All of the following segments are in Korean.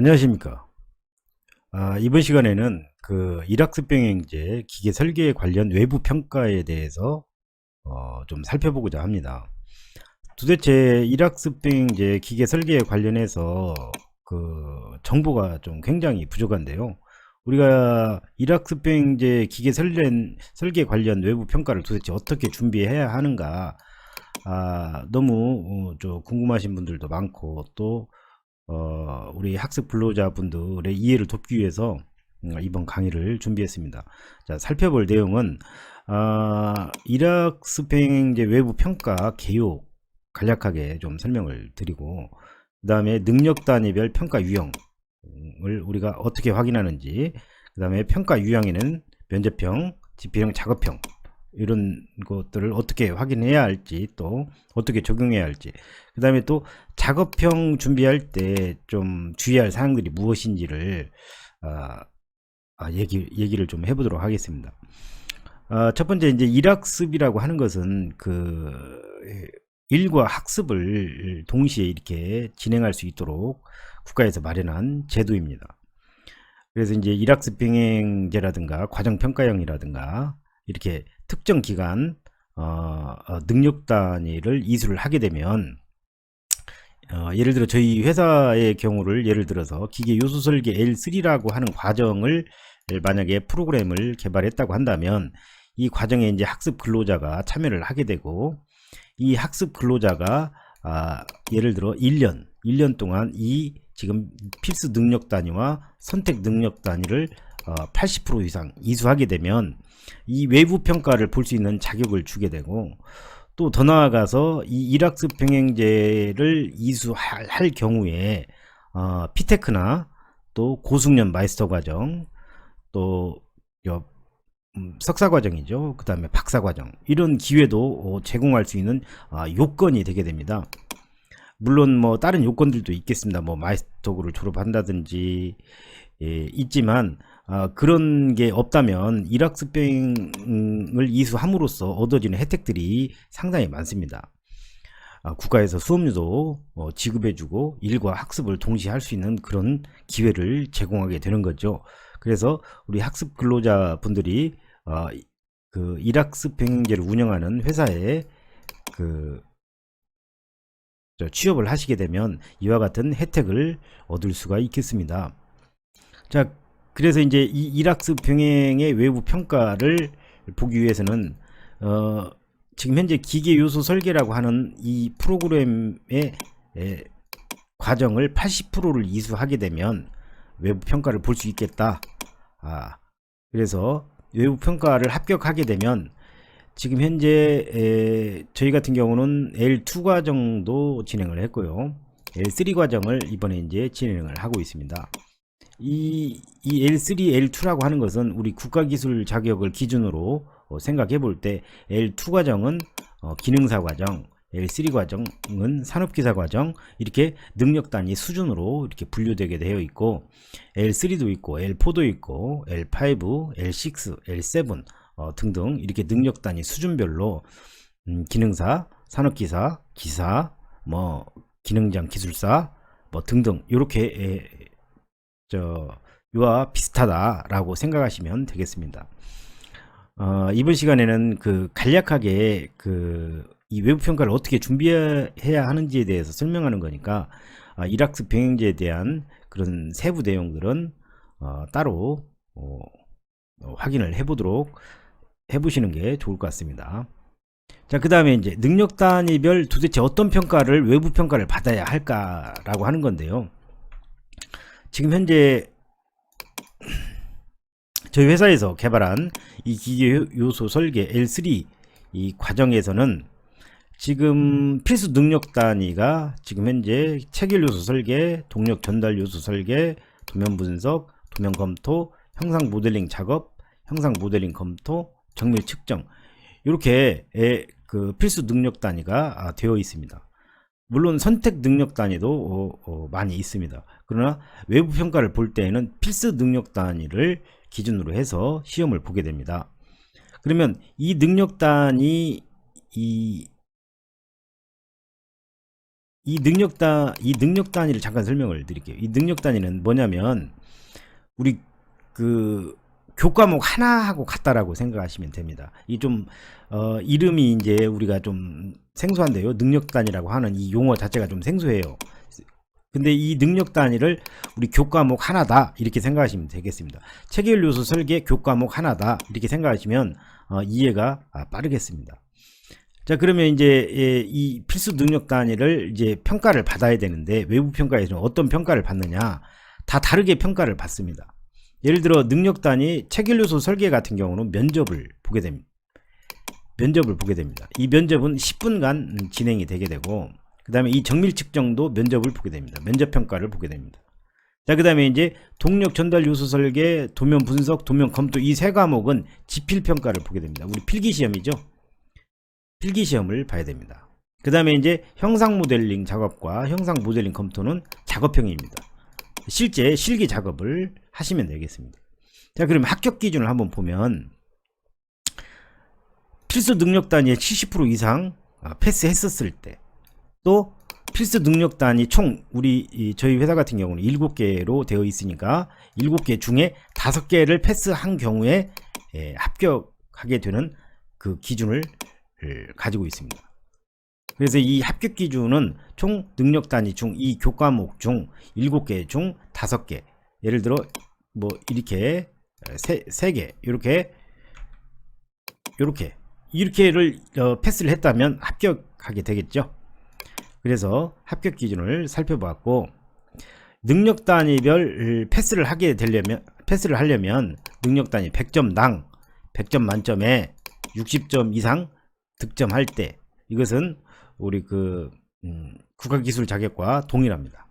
안녕하십니까. 이번 시간에는 그 일학습 병행제 기계 설계에 관련 외부 평가에 대해서 좀 살펴보고자 합니다. 도대체 일학습 병행제 기계 설계에 관련해서 그 정보가 좀 굉장히 부족한데요. 우리가 일학습 병행제 기계 설계 관련 외부 평가를 도대체 어떻게 준비해야 하는가, 너무 궁금하신 분들도 많고, 또 우리 학습 근로자 분들의 이해를 돕기 위해서 이번 강의를 준비했습니다. 자, 살펴볼 내용은 일학습 병행제 외부 평가 개요 간략하게 좀 설명을 드리고, 그 다음에 능력 단위별 평가 유형을 우리가 어떻게 확인하는지, 그 다음에 평가 유형에는 면접형, 지필형, 작업형 이런 것들을 어떻게 확인해야 할지, 또 어떻게 적용해야 할지, 그 다음에 또 작업형 준비할 때 좀 주의할 사항들이 무엇인지를 얘기를 좀 해보도록 하겠습니다. 첫 번째, 이제 일학습이라고 하는 것은 그 일과 학습을 동시에 이렇게 진행할 수 있도록 국가에서 마련한 제도입니다. 그래서 이제 일학습 병행제라든가 과정평가형이라든가 이렇게 특정 기간 능력 단위를 이수를 하게 되면, 예를 들어 저희 회사의 경우를 예를 들어서 기계 요소 설계 L3라고 하는 과정을 만약에 프로그램을 개발했다고 한다면, 이 과정에 이제 학습 근로자가 참여를 하게 되고, 이 학습 근로자가 예를 들어 1년 동안 이 지금 필수 능력 단위와 선택 능력 단위를 80% 이상 이수하게 되면 이 외부 평가를 볼 수 있는 자격을 주게 되고, 또 더 나아가서 이 일학습 병행제를 이수할 경우에 피테크나 또 고숙련 마이스터 과정, 또 석사 과정이죠. 그 다음에 박사 과정, 이런 기회도 제공할 수 있는 요건이 되게 됩니다. 물론 뭐 다른 요건들도 있겠습니다. 뭐 마이스터를 졸업한다든지 있지만, 그런 게 없다면 일학습 병행을 이수함으로써 얻어지는 혜택들이 상당히 많습니다. 국가에서 수업료도 지급해주고 일과 학습을 동시에 할 수 있는 그런 기회를 제공하게 되는 거죠. 그래서 우리 학습 근로자 분들이 그 일학습 병행제를 운영하는 회사에 그 취업을 하시게 되면 이와 같은 혜택을 얻을 수가 있겠습니다. 자, 그래서 이제 이 일학습 병행의 외부 평가를 보기 위해서는 지금 현재 기계 요소 설계라고 하는 이 프로그램의 과정을 80%를 이수하게 되면 외부 평가를 볼 수 있겠다. 그래서 외부 평가를 합격하게 되면, 지금 현재 저희 같은 경우는 L2 과정도 진행을 했고요, L3 과정을 이번에 이제 진행을 하고 있습니다. 이 L3, L2라고 하는 것은 우리 국가기술 자격을 기준으로 생각해 볼 때, L2 과정은 기능사 과정, L3 과정은 산업기사 과정, 이렇게 능력 단위 수준으로 이렇게 분류되게 되어 있고, L3도 있고 L4도 있고 L5, L6, L7 등등 이렇게 능력 단위 수준별로 기능사, 산업기사, 기사, 뭐 기능장 기술사 뭐 등등 이렇게 이와 비슷하다라고 생각하시면 되겠습니다. 이번 시간에는 그 간략하게 이 외부 평가를 어떻게 준비해야 하는지에 대해서 설명하는 거니까, 일학습 병행제에 대한 그런 세부 내용들은 따로 확인을 해보시는 게 좋을 것 같습니다. 자, 그 다음에 이제 능력 단위별 도대체 어떤 평가를, 외부 평가를 받아야 할까라고 하는 건데요. 지금 현재 저희 회사에서 개발한 이 기계 요소 설계 L3 이 과정에서는 지금 필수 능력 단위가 지금 현재 체결 요소 설계, 동력 전달 요소 설계, 도면 분석, 도면 검토, 형상 모델링 작업, 형상 모델링 검토, 정밀 측정, 이렇게 그 필수 능력 단위가 되어 있습니다. 물론 선택 능력 단위도 많이 있습니다. 그러나 외부 평가를 볼 때에는 필수 능력 단위를 기준으로 해서 시험을 보게 됩니다. 그러면 이 능력 단위 이 능력 단위를 잠깐 설명을 드릴게요. 이 능력 단위는 뭐냐면 우리 그 교과목 하나하고 같다라고 생각하시면 됩니다. 이 좀 이름이 이제 우리가 좀 생소한데요. 능력 단위라고 하는 이 용어 자체가 좀 생소해요. 근데 이 능력 단위를 우리 교과목 하나다 이렇게 생각하시면 되겠습니다. 체계열 요소 설계 교과목 하나다 이렇게 생각하시면 이해가 빠르겠습니다. 자, 그러면 이제 이 필수 능력 단위를 이제 평가를 받아야 되는데 외부 평가에서는 어떤 평가를 받느냐, 다 다르게 평가를 받습니다. 예를 들어 능력 단위 체계열 요소 설계 같은 경우는 면접을 보게 됩니다. 이 면접은 10분간 진행이 되게 되고, 그 다음에 이 정밀 측정도 면접을 보게 됩니다. 면접 평가를 보게 됩니다. 자, 그 다음에 이제 동력 전달 요소 설계, 도면 분석, 도면 검토 이 세 과목은 지필 평가를 보게 됩니다. 우리 필기 시험이죠. 필기 시험을 봐야 됩니다. 그 다음에 이제 형상 모델링 작업과 형상 모델링 검토는 작업형입니다. 실제 실기 작업을 하시면 되겠습니다. 자, 그럼 합격 기준을 한번 보면 필수 능력 단위의 70% 이상 패스했었을 때, 또 필수 능력 단위 총 저희 회사 같은 경우는 7개로 되어 있으니까 7개 중에 5개를 패스한 경우에 합격하게 되는 그 기준을 가지고 있습니다. 그래서 이 합격 기준은 총 능력 단위 중 이 교과목 중 7개 중 5개, 예를 들어 뭐 이렇게 3개 이렇게를 패스를 했다면 합격하게 되겠죠. 그래서 합격 기준을 살펴봤고, 능력 단위별 패스를 하려면 능력 단위 100점당 100점 만점에 60점 이상 득점할 때, 이것은 우리 국가기술 자격과 동일합니다.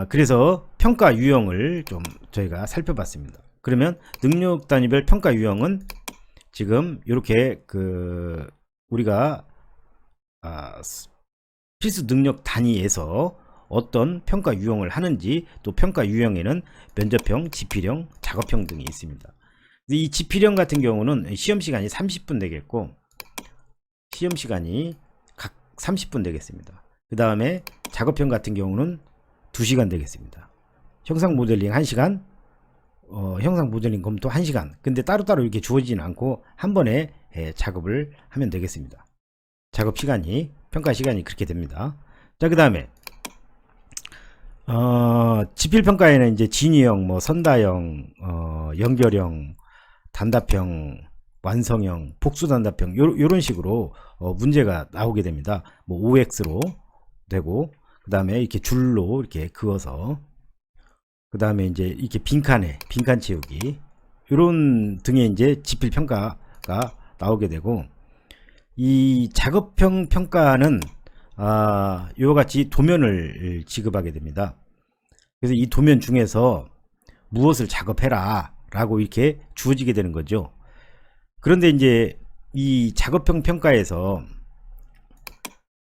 그래서 평가 유형을 좀 저희가 살펴봤습니다. 그러면 능력 단위별 평가 유형은 지금 이렇게 우리가 필수 능력 단위에서 어떤 평가 유형을 하는지, 또 평가 유형에는 면접형, 지필형, 작업형 등이 있습니다. 이 지필형 같은 경우는 시험 시간이 30분 되겠고, 시험 시간이 각 30분 되겠습니다. 그 다음에 작업형 같은 경우는 2시간 되겠습니다. 형상 모델링 1시간, 형상 모델링 검토 1시간. 근데 따로따로 이렇게 주어지진 않고 한 번에 작업을 하면 되겠습니다. 작업 시간이, 평가 시간이 그렇게 됩니다. 자, 그 다음에 지필 평가에는 이제 진위형, 뭐 선다형, 연결형, 단답형, 완성형, 복수단답형 요런 식으로 문제가 나오게 됩니다. 뭐 OX로 되고, 그 다음에 이렇게 줄로 이렇게 그어서, 그 다음에 이제 이렇게 빈칸 채우기, 요런 등의 이제 지필 평가가 나오게 되고, 이 작업형 평가는 이와 같이 도면을 지급하게 됩니다. 그래서 이 도면 중에서 무엇을 작업해라 라고 이렇게 주어지게 되는 거죠. 그런데 이제 이 작업형 평가에서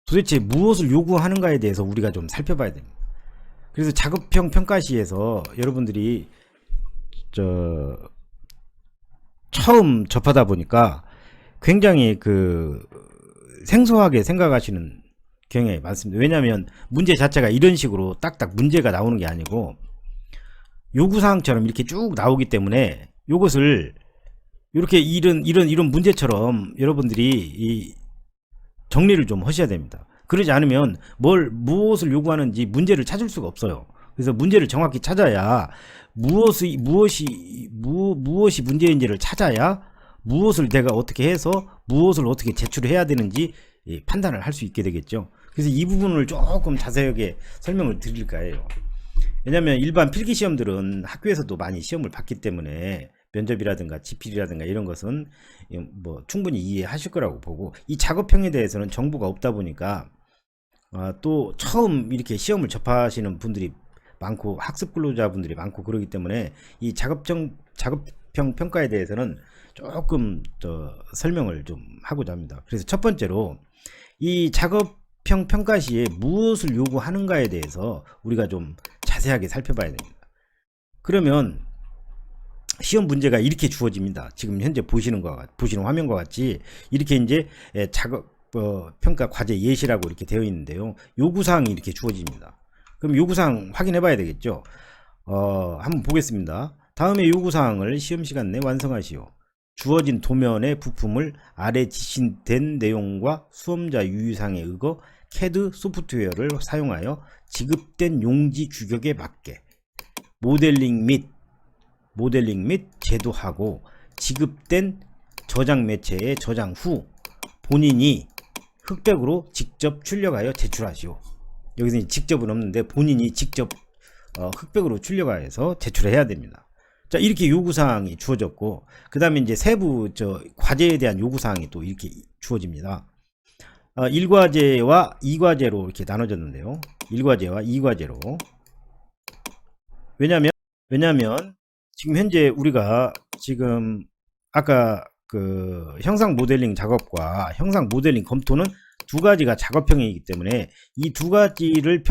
도대체 무엇을 요구하는가에 대해서 우리가 좀 살펴봐야 됩니다. 그래서 작업형 평가 시에서 여러분들이 처음 접하다 보니까 굉장히 생소하게 생각하시는 경향이 많습니다. 왜냐하면 문제 자체가 이런 식으로 딱딱 문제가 나오는 게 아니고 요구사항처럼 이렇게 쭉 나오기 때문에 이것을 이렇게 이런 문제처럼 여러분들이 정리를 좀 하셔야 됩니다. 그러지 않으면 무엇을 요구하는지 문제를 찾을 수가 없어요. 그래서 문제를 정확히 찾아야 무엇이 문제인지를 찾아야 무엇을 내가 어떻게 해서 무엇을 어떻게 제출해야 되는지 판단을 할 수 있게 되겠죠. 그래서 이 부분을 조금 자세하게 설명을 드릴까 해요. 왜냐하면 일반 필기시험들은 학교에서도 많이 시험을 봤기 때문에 면접이라든가 지필이라든가 이런 것은 뭐 충분히 이해하실 거라고 보고, 이 작업형에 대해서는 정보가 없다 보니까 또 처음 이렇게 시험을 접하시는 분들이 많고 학습 근로자분들이 많고 그러기 때문에 이 작업형 평가에 대해서는 조금 설명을 좀 하고자 합니다. 그래서 첫 번째로 이 작업형 평가 시에 무엇을 요구하는가에 대해서 우리가 좀 자세하게 살펴봐야 됩니다. 그러면 시험 문제가 이렇게 주어집니다. 지금 현재 보시는 화면과 같이 이렇게 이제 평가 과제 예시라고 이렇게 되어 있는데요. 요구사항이 이렇게 주어집니다. 그럼 요구사항 확인해 봐야 되겠죠. 한번 보겠습니다. 다음에 요구사항을 시험시간 내 완성하시오. 주어진 도면의 부품을 아래 지시된 내용과 수험자 유의사항에 의거 CAD 소프트웨어를 사용하여 지급된 용지 규격에 맞게 모델링 및 제도하고 지급된 저장 매체에 저장 후 본인이 흑백으로 직접 출력하여 제출하시오. 여기서 직접은 없는데 본인이 직접 흑백으로 출력하여서 제출해야 됩니다. 자, 이렇게 요구사항이 주어졌고, 그 다음에 이제 세부 과제에 대한 요구사항이 또 이렇게 주어집니다. 1과제와 2과제로 이렇게 나눠졌는데요. 1과제와 2과제로. 왜냐면 지금 현재 우리가 지금 아까 그 형상 모델링 작업과 형상 모델링 검토는 두 가지가 작업형이기 때문에 이 두 가지를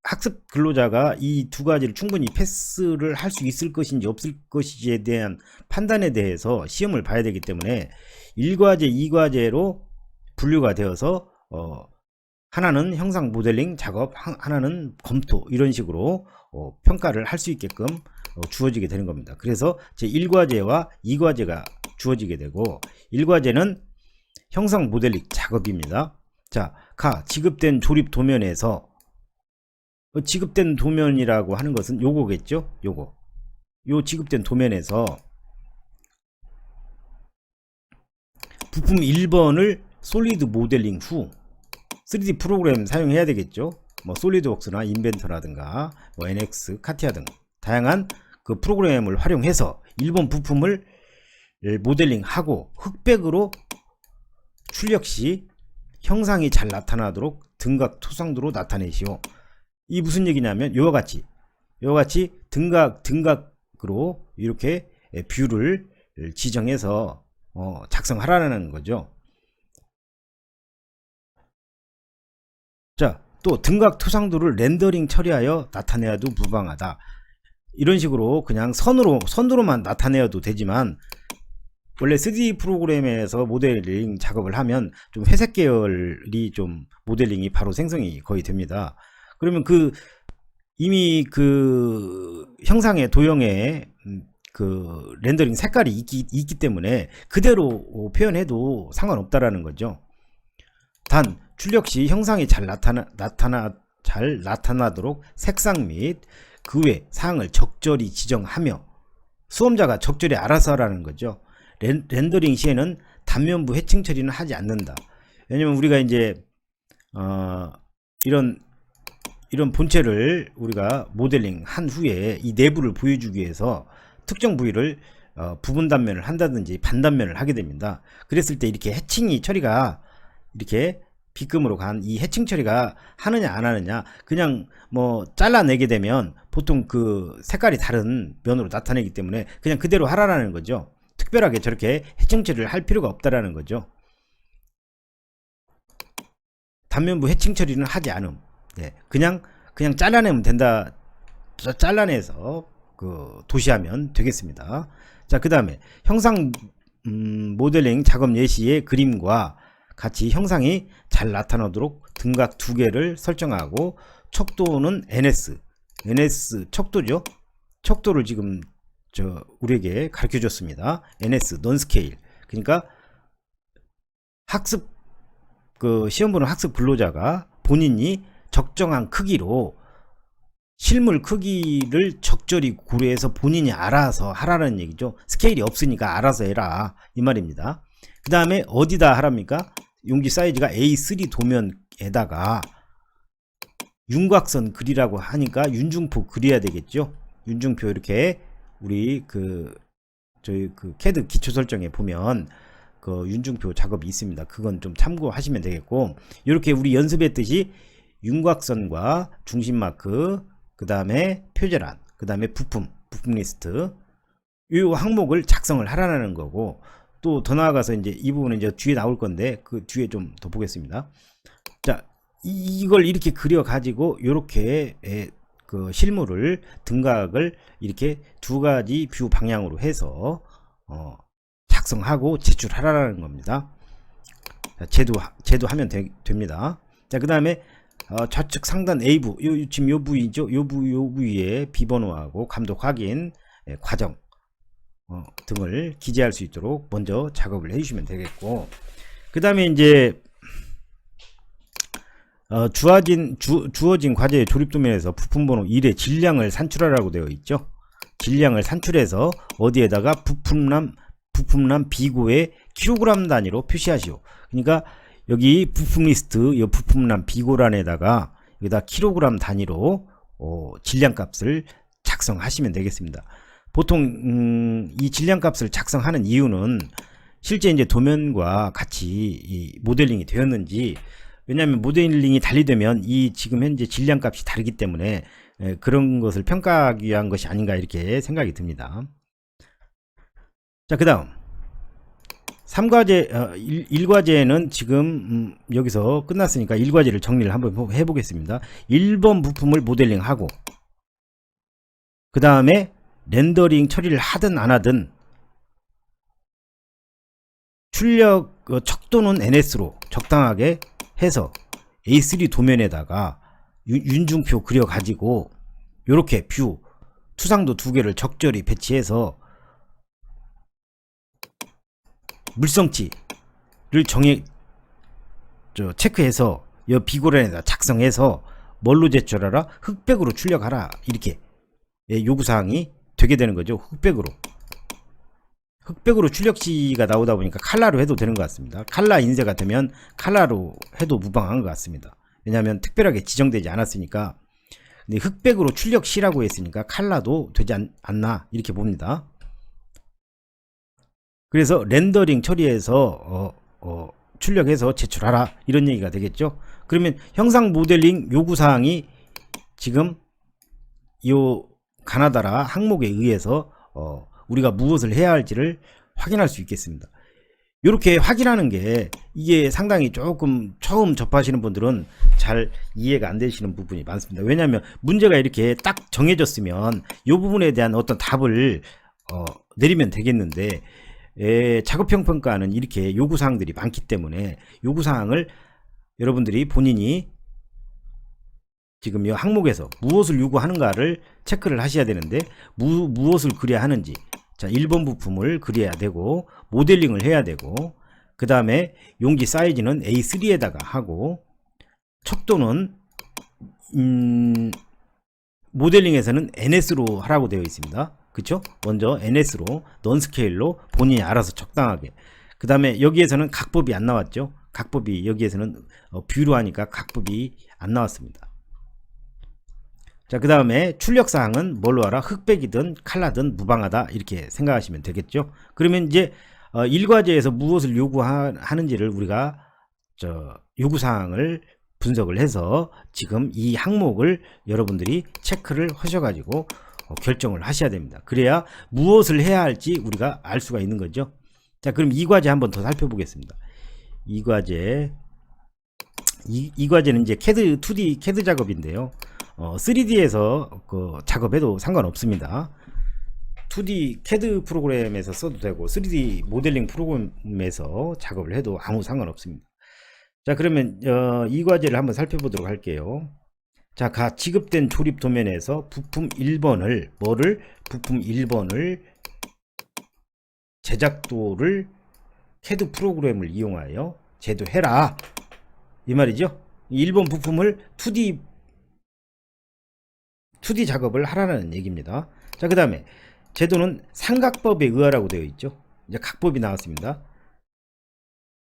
학습 근로자가 이 두 가지를 충분히 패스를 할 수 있을 것인지 없을 것인지에 대한 판단에 대해서 시험을 봐야 되기 때문에 1과제, 2과제로 분류가 되어서 하나는 형상 모델링 작업, 하나는 검토, 이런 식으로 평가를 할 수 있게끔 주어지게 되는 겁니다. 그래서 제 1과제와 2과제가 주어지게 되고, 1과제는 형상 모델링 작업입니다. 자, 지급된 조립 도면에서 지급된 도면이라고 하는 것은 요거겠죠? 요 지급된 도면에서 부품 1번을 솔리드 모델링 후 3D 프로그램 사용해야 되겠죠? 뭐 솔리드웍스나 인벤터라든가 뭐 NX, 카티아 등 다양한 그 프로그램을 활용해서 1번 부품을 모델링하고 흑백으로 출력 시 형상이 잘 나타나도록 등각 토상도로 나타내시오. 이 무슨 얘기냐면 이와 같이 등각으로 이렇게 뷰를 지정해서 작성하라는 거죠. 자, 또 등각 토상도를 렌더링 처리하여 나타내야도 무방하다. 이런 식으로 그냥 선으로만 나타내어도 되지만, 원래 3D 프로그램에서 모델링 작업을 하면 좀 회색 계열이 좀 모델링이 바로 생성이 거의 됩니다. 그러면 이미 형상의 도형에 렌더링 색깔이 있기 때문에 그대로 표현해도 상관없다라는 거죠. 단 출력 시 형상이 잘 나타나도록 색상 및 그 외 사항을 적절히 지정하며 수험자가 적절히 알아서 하라는 거죠. 렌더링 시에는 단면부 해칭 처리는 하지 않는다. 왜냐면 우리가 이제 이런 본체를 우리가 모델링 한 후에 이 내부를 보여주기 위해서 특정 부위를 부분 단면을 한다든지 반단면을 하게 됩니다. 그랬을 때 이렇게 해칭이 처리가 이렇게 B금으로 간 이 해칭 처리가 하느냐 안 하느냐, 그냥 뭐 잘라내게 되면 보통 그 색깔이 다른 면으로 나타내기 때문에 그냥 그대로 하라는 거죠. 특별하게 저렇게 해칭 처리를 할 필요가 없다라는 거죠. 단면부 해칭 처리는 하지 않음. 네, 그냥 잘라내면 된다. 잘라내서 도시하면 되겠습니다. 자, 그 다음에 형상 모델링 작업 예시의 그림과 같이 형상이 잘 나타나도록 등각 2개를 설정하고 척도는 NS 척도죠. 척도를 지금 우리에게 가르쳐 줬습니다. NS non-scale. 그러니까 시험 보는 학습 근로자가 본인이 적정한 크기로 실물 크기를 적절히 고려해서 본인이 알아서 하라는 얘기죠. 스케일이 없으니까 알아서 해라, 이 말입니다. 그 다음에 어디다 하랍니까? 용지 사이즈가 A3 도면에다가 윤곽선 그리라고 하니까 윤중포 그려야 되겠죠. 윤중표 이렇게 우리 저희 CAD 기초 설정에 보면 윤중표 작업이 있습니다. 그건 좀 참고하시면 되겠고, 이렇게 우리 연습했듯이 윤곽선과 중심 마크, 그 다음에 표제란, 그 다음에 부품 리스트, 이 항목을 작성을 하라는 거고, 또 더 나아가서 이제 이 부분은 이제 뒤에 나올 건데 그 뒤에 좀 더 보겠습니다. 자, 이걸 이렇게 그려 가지고 이렇게 실물을 등각을 이렇게 2가지 뷰 방향으로 해서 작성하고 제출하라는 겁니다. 자, 제도하면 됩니다. 자, 그 다음에 좌측 상단 A부, 지금 요 부위죠. 요 부위에 비번호하고 감독 확인, 과정 등을 기재할 수 있도록 먼저 작업을 해주시면 되겠고, 그 다음에 이제 주어진 과제의 조립 도면에서 부품번호 1의 질량을 산출하라고 되어 있죠. 질량을 산출해서 어디에다가 부품남 비고의 킬로그램 단위로 표시하시오. 그러니까 여기 부품 리스트, 이 부품남 비고란에다가 여기다 킬로그램 단위로 질량값을 작성하시면 되겠습니다. 보통 이 질량값을 작성하는 이유는 실제 이제 도면과 같이 이 모델링이 되었는지, 왜냐하면 모델링이 달리되면 이 지금 현재 질량값이 다르기 때문에 그런 것을 평가하기 위한 것이 아닌가 이렇게 생각이 듭니다. 자, 그 다음 3과제 1과제는 지금 여기서 끝났으니까 1과제를 정리를 한번 해보겠습니다. 1번 부품을 모델링하고 그 다음에 렌더링 처리를 하든 안 하든 출력 척도는 NS로 적당하게 해서 A3 도면에다가 윤중표 그려 가지고 요렇게 뷰 투상도 2개를 적절히 배치해서 물성치를 체크해서 이 비고란에다 작성해서 뭘로 제출하라? 흑백으로 출력하라. 이렇게 요구사항이 되게 되는 거죠. 흑백으로 출력시가 나오다 보니까 칼라로 해도 되는 것 같습니다. 칼라 인쇄가 되면 칼라로 해도 무방한 것 같습니다. 왜냐하면 특별하게 지정되지 않았으니까. 근데 흑백으로 출력시라고 했으니까 칼라도 되지 않나 이렇게 봅니다. 그래서 렌더링 처리해서 출력해서 제출하라 이런 얘기가 되겠죠. 그러면 형상 모델링 요구사항이 지금 요 가나다라 항목에 의해서 우리가 무엇을 해야 할지를 확인할 수 있겠습니다. 이렇게 확인하는 게 이게 상당히 조금 처음 접하시는 분들은 잘 이해가 안 되시는 부분이 많습니다. 왜냐하면 문제가 이렇게 딱 정해졌으면 이 부분에 대한 어떤 답을 내리면 되겠는데 작업형 평가는 이렇게 요구사항들이 많기 때문에 요구사항을 여러분들이 본인이 지금 이 항목에서 무엇을 요구하는가를 체크를 하셔야 되는데 무엇을 그려야 하는지, 자 1번 부품을 그려야 되고 모델링을 해야 되고 그 다음에 용지 사이즈는 A3에다가 하고 척도는 모델링에서는 NS로 하라고 되어 있습니다. 그쵸? 먼저 NS로 넌스케일로 본인이 알아서 적당하게, 그 다음에 여기에서는 각법이 안 나왔죠. 각법이 여기에서는 뷰로 하니까 각법이 안 나왔습니다. 자, 그 다음에 출력사항은 뭘로 하라? 흑백이든 칼라든 무방하다 이렇게 생각하시면 되겠죠. 그러면 이제 1과제에서 무엇을 요구하는지를 우리가 요구사항을 분석을 해서 지금 이 항목을 여러분들이 체크를 하셔가지고 결정을 하셔야 됩니다. 그래야 무엇을 해야 할지 우리가 알 수가 있는 거죠. 자, 그럼 2과제 한번 더 살펴보겠습니다. 2과제는 이제 CAD, 2D CAD 작업인데요. 3D에서 작업해도 상관없습니다. 2D CAD 프로그램에서 써도 되고 3D 모델링 프로그램에서 작업을 해도 아무 상관없습니다. 자, 그러면 이 과제를 한번 살펴보도록 할게요. 자, 지급된 조립 도면에서 부품 1번을 부품 1번을 제작도를 CAD 프로그램을 이용하여 제도해라 이 말이죠. 1번 부품을 2D 작업을 하라는 얘기입니다. 자, 그 다음에 제도는 삼각법에 의하라고 되어 있죠. 이제 각법이 나왔습니다.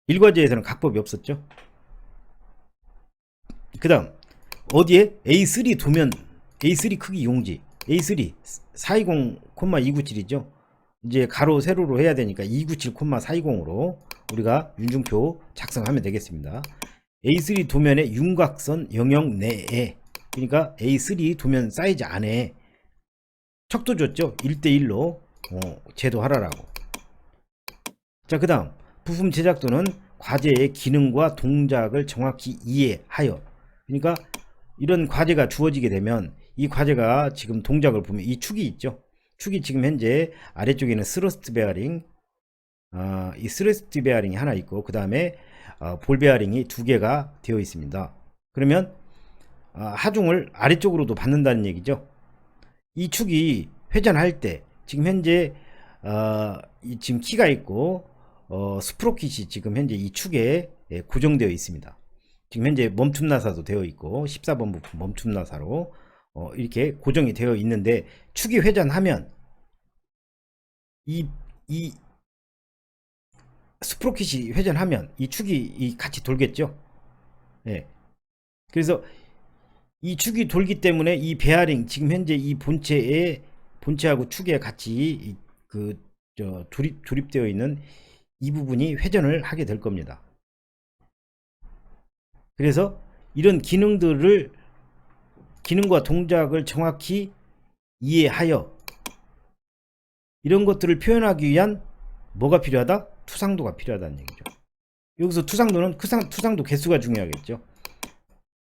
1과제에서는 각법이 없었죠. 그 다음 어디에? A3 도면, A3 크기 용지, A3 420,297이죠. 이제 가로 세로로 해야 되니까 297,420으로 우리가 윤중표 작성하면 되겠습니다. A3 도면의 윤곽선 영역 내에, 그러니까 A3 도면 사이즈 안에 척도 줬죠. 1대1로 제도하라라고. 자, 그 다음 부품 제작도는 과제의 기능과 동작을 정확히 이해하여, 그러니까 이런 과제가 주어지게 되면 이 과제가 지금 동작을 보면 이 축이 있죠. 축이 지금 현재 아래쪽에는 스러스트 베어링, 이 스러스트 베어링이 하나 있고 그 다음에 볼 베어링이 두 개가 되어 있습니다. 그러면 하중을 아래쪽으로도 받는다는 얘기죠. 이 축이 회전할 때 지금 현재 지금 키가 있고 스프로킷이 지금 현재 이 축에 고정되어 있습니다. 지금 현재 멈춤 나사도 되어 있고 14번 부품 멈춤 나사로 이렇게 고정이 되어 있는데 축이 회전하면 이 스프로킷이 회전하면 이 축이 같이 돌겠죠. 예. 그래서 이 축이 돌기 때문에 이 베어링 지금 현재 이 본체하고 축에 같이 조립되어 있는 이 부분이 회전을 하게 될 겁니다. 그래서 이런 기능과 동작을 정확히 이해하여 이런 것들을 표현하기 위한 뭐가 필요하다? 투상도가 필요하다는 얘기죠. 여기서 투상도 개수가 중요하겠죠.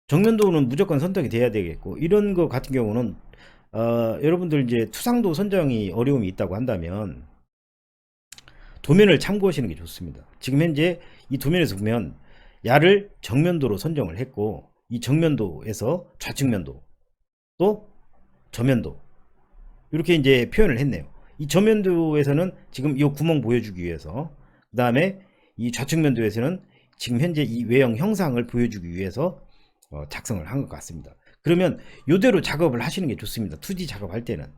정면도는 무조건 선택이 돼야 되겠고, 이런 거 같은 경우는 여러분들 이제 투상도 선정이 어려움이 있다고 한다면 도면을 참고하시는 게 좋습니다. 지금 현재 이 도면에서 보면 야를 정면도로 선정을 했고, 이 정면도에서 좌측면도 또 저면도 이렇게 이제 표현을 했네요. 이 저면도에서는 지금 이 구멍 보여주기 위해서, 그 다음에 이 좌측면도에서는 지금 현재 이 외형 형상을 보여주기 위해서 작성을 한 것 같습니다. 그러면 이대로 작업을 하시는 게 좋습니다. 2D 작업할 때는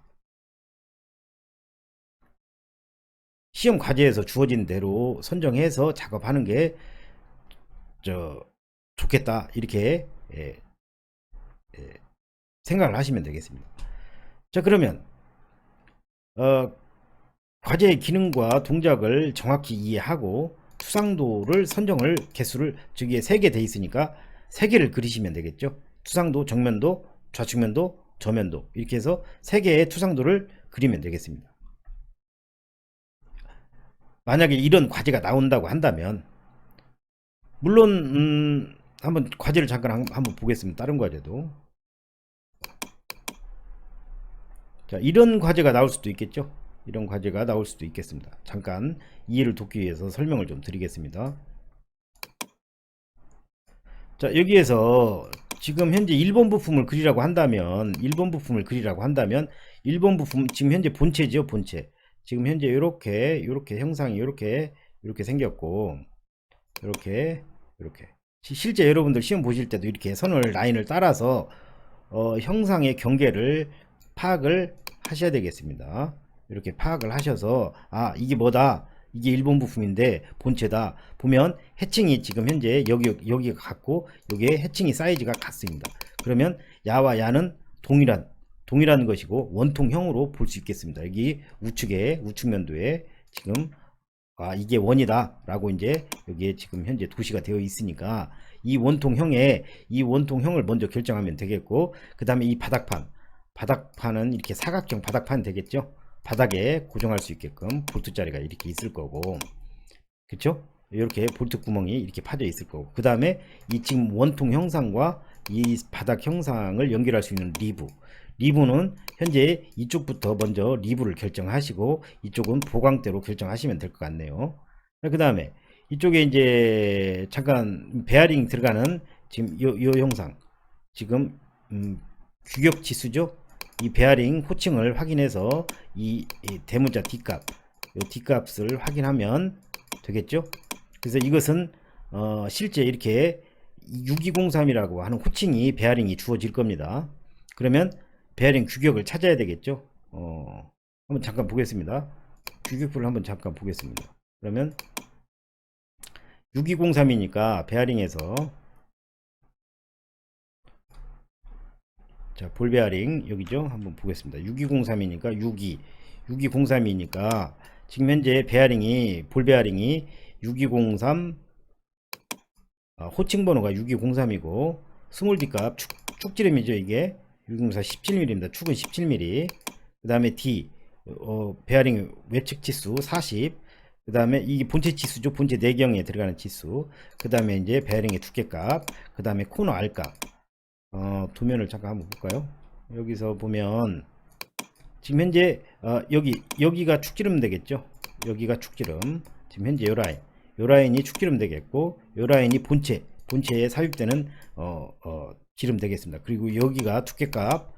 시험 과제에서 주어진 대로 선정해서 작업하는 게 좋겠다, 이렇게 생각을 하시면 되겠습니다. 자, 그러면 과제의 기능과 동작을 정확히 이해하고 투상도를 선정을 개수를 저기에 3개 돼 있으니까 3개를 그리시면 되겠죠. 투상도, 정면도, 좌측면도, 저면도, 이렇게 해서 3개의 투상도를 그리면 되겠습니다. 만약에 이런 과제가 나온다고 한다면, 물론 한번 과제를 잠깐 한번 보겠습니다. 다른 과제도. 자, 이런 과제가 나올 수도 있겠죠. 이런 과제가 나올 수도 있겠습니다. 잠깐 이해를 돕기 위해서 설명을 좀 드리겠습니다. 자, 여기에서 지금 현재 1번 부품을 그리라고 한다면 1번 부품 지금 현재 본체죠. 본체 지금 현재 이렇게 형상이 이렇게 생겼고, 이렇게 실제 여러분들 시험 보실 때도 이렇게 선을 라인을 따라서 형상의 경계를 파악을 하셔야 되겠습니다. 이렇게 파악을 하셔서 이게 뭐다, 이게 1번 부품인데 본체다. 보면 해칭이 지금 현재 여기가 같고 여기에 해칭이 사이즈가 같습니다. 그러면 야와 야는 동일한 것이고 원통형으로 볼 수 있겠습니다. 여기 우측면도에 지금 이게 원이다 라고 이제 여기에 지금 현재 도시가 되어 있으니까 이 원통형을 먼저 결정하면 되겠고, 그 다음에 이 바닥판은 이렇게 사각형 바닥판 되겠죠. 바닥에 고정할 수 있게끔 볼트 자리가 이렇게 있을 거고, 그쵸? 이렇게 볼트 구멍이 이렇게 파져 있을 거고, 그 다음에 이 지금 원통 형상과 이 바닥 형상을 연결할 수 있는 리브는 현재 이쪽부터 먼저 리브를 결정하시고 이쪽은 보강대로 결정하시면 될 것 같네요. 그 다음에 이쪽에 이제 잠깐 베어링 들어가는 지금 요 형상, 지금 규격 지수죠. 이 베어링 호칭을 확인해서 이 대문자 D값을 확인하면 되겠죠. 그래서 이것은 실제 이렇게 6203이라고 하는 호칭이 베어링이 주어질 겁니다. 그러면 베어링 규격을 찾아야 되겠죠. 한번 잠깐 보겠습니다. 규격표를 한번 잠깐 보겠습니다. 그러면 6203이니까 베어링에서, 자, 볼 베어링 여기죠. 한번 보겠습니다. 6203이니까 6203이니까 지금 현재 볼 베어링이 6203, 호칭 번호가 6203이고 스몰 D값 축지름이죠. 이게 6204 17mm입니다. 축은 17mm. 그 다음에 D 베어링 외측 치수 40. 그 다음에 이게 본체 치수죠. 본체 내경에 들어가는 치수. 그 다음에 이제 베어링의 두께값. 그 다음에 코너 R값. 도면을 잠깐 한번 볼까요? 여기서 보면 지금 현재 여기가 축지름 되겠죠. 여기가 축지름. 지금 현재 요 요 라인이 축지름 되겠고, 요 라인이 본체에 삽입되는 지름 되겠습니다. 그리고 여기가 두께값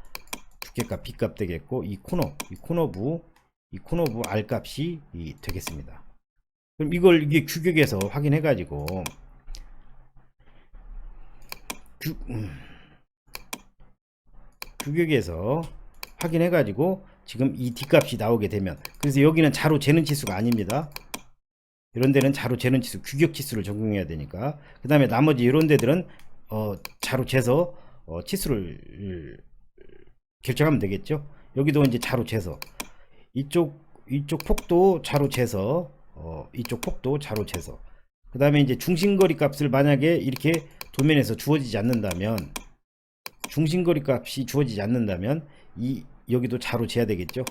B값 되겠고, 이 코너부 R 값이 되겠습니다. 그럼 이게 규격에서 확인해 가지고 규격에서 확인해 가지고 지금 이 D값이 나오게 되면, 그래서 여기는 자로 재는 치수가 아닙니다. 이런 데는 자로 재는 치수, 규격 치수를 적용해야 되니까. 그 다음에 나머지 이런 데들은 자로 재서 치수를 결정하면 되겠죠. 여기도 이제 자로 재서 이쪽 폭도 자로 재서 이쪽 폭도 자로 재서, 그 다음에 이제 중심거리 값을 만약에 이렇게 도면에서 주어지지 않는다면, 중심거리 값이 주어지지 않는다면 여기도 자로 재야 되겠죠.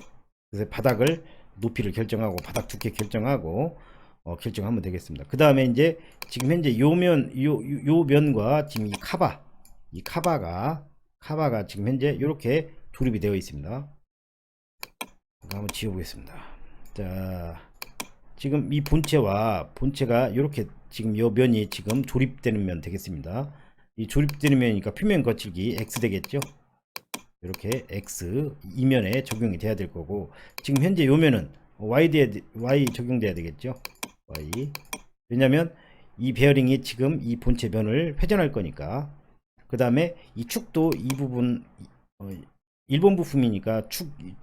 그래서 바닥을 높이를 결정하고 바닥 두께 결정하고 결정하면 되겠습니다. 그 다음에 이제 지금 현재 요 면과 지금 이 카바가 지금 현재 이렇게 조립이 되어 있습니다. 한번 지워보겠습니다. 자, 지금 이 본체가 이렇게 지금 요 면이 지금 조립되는 면 되겠습니다. 이 조립되는 면이니까 표면 거칠기 X 되겠죠. 이렇게 X 이면에 적용이 돼야 될 거고, 지금 현재 요 면은 Y 적용돼야 되겠죠. Y. 왜냐면 이 베어링이 지금 이 본체 면을 회전할 거니까. 그 다음에 이 축도 이 부분 일본 부품이니까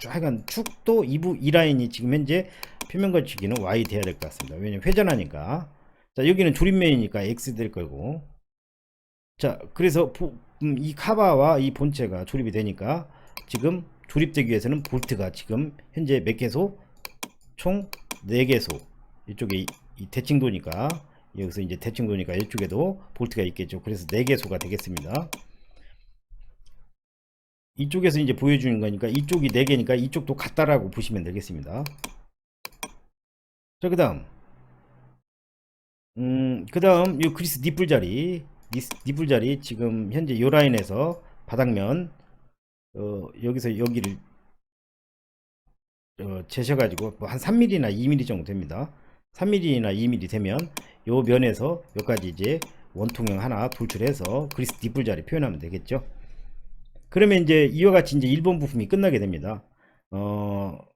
하여간 축도 이 라인이 지금 현재 표면 거치기는 Y 돼야 될 것 같습니다. 왜냐면 회전하니까. 자, 여기는 조립면이니까 X 될 거고. 자, 그래서 이 카바와 이 본체가 조립이 되니까 지금 조립되기 위해서는 볼트가 지금 현재 몇 개소? 총 4개소. 이쪽에 이 대칭도니까, 여기서 이제 대칭도니까 이쪽에도 볼트가 있겠죠. 그래서 4개소가 되겠습니다. 이쪽에서 이제 보여주는 거니까 이쪽이 4개니까 이쪽도 같다라고 보시면 되겠습니다. 자, 그 다음 요 그리스 니플 자리 지금 현재 요 라인에서 바닥면 여기서 여기를 재셔가지고 뭐 한 3mm나 2mm 정도 됩니다. 3mm나 2mm 되면 요 면에서 여기까지 이제 원통형 하나 돌출해서 그리스 니플 자리 표현하면 되겠죠. 그러면 이제 이와 같이 이제 1번 부품이 끝나게 됩니다.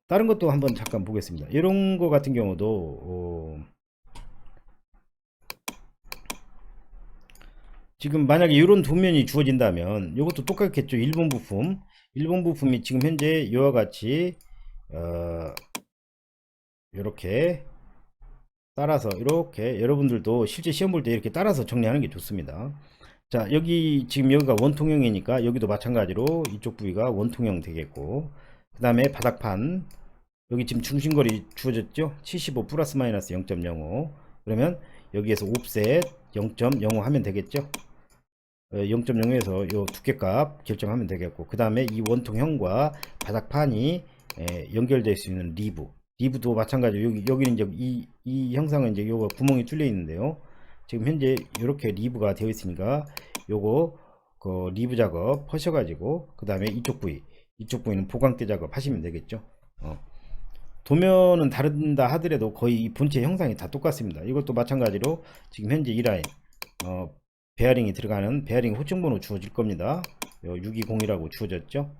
다른 것도 한번 잠깐 보겠습니다. 이런 거 같은 경우도 지금 만약에 이런 도면이 주어진다면 이것도 똑같겠죠. 1번 부품이 지금 현재 이와 같이 이렇게 따라서, 이렇게 여러분들도 실제 시험 볼 때 이렇게 따라서 정리하는 게 좋습니다. 자, 여기 지금 여기가 원통형이니까 여기도 마찬가지로 이쪽 부위가 원통형 되겠고, 그 다음에 바닥판 여기 지금 중심거리 주어졌죠. 75 플러스 마이너스 0.05. 그러면 여기에서 옵셋 0.05 하면 되겠죠. 0.0에서 요 두께값 결정하면 되겠고, 그 다음에 이 원통형과 바닥판이 연결될 수 있는 리브도 마찬가지로 여기는 이제 이 형상은 이제 요거 구멍이 뚫려 있는데요. 지금 현재 이렇게 리브가 되어 있으니까 요거 그 리브 작업 하셔가지고, 그 다음에 이쪽 부위는 보강대 작업 하시면 되겠죠. 도면은 다른다 하더라도 거의 본체 형상이 다 똑같습니다. 이것도 마찬가지로 지금 현재 이 라인 베어링이 들어가는 베어링 호칭번호 주어질 겁니다. 620이라고 주어졌죠.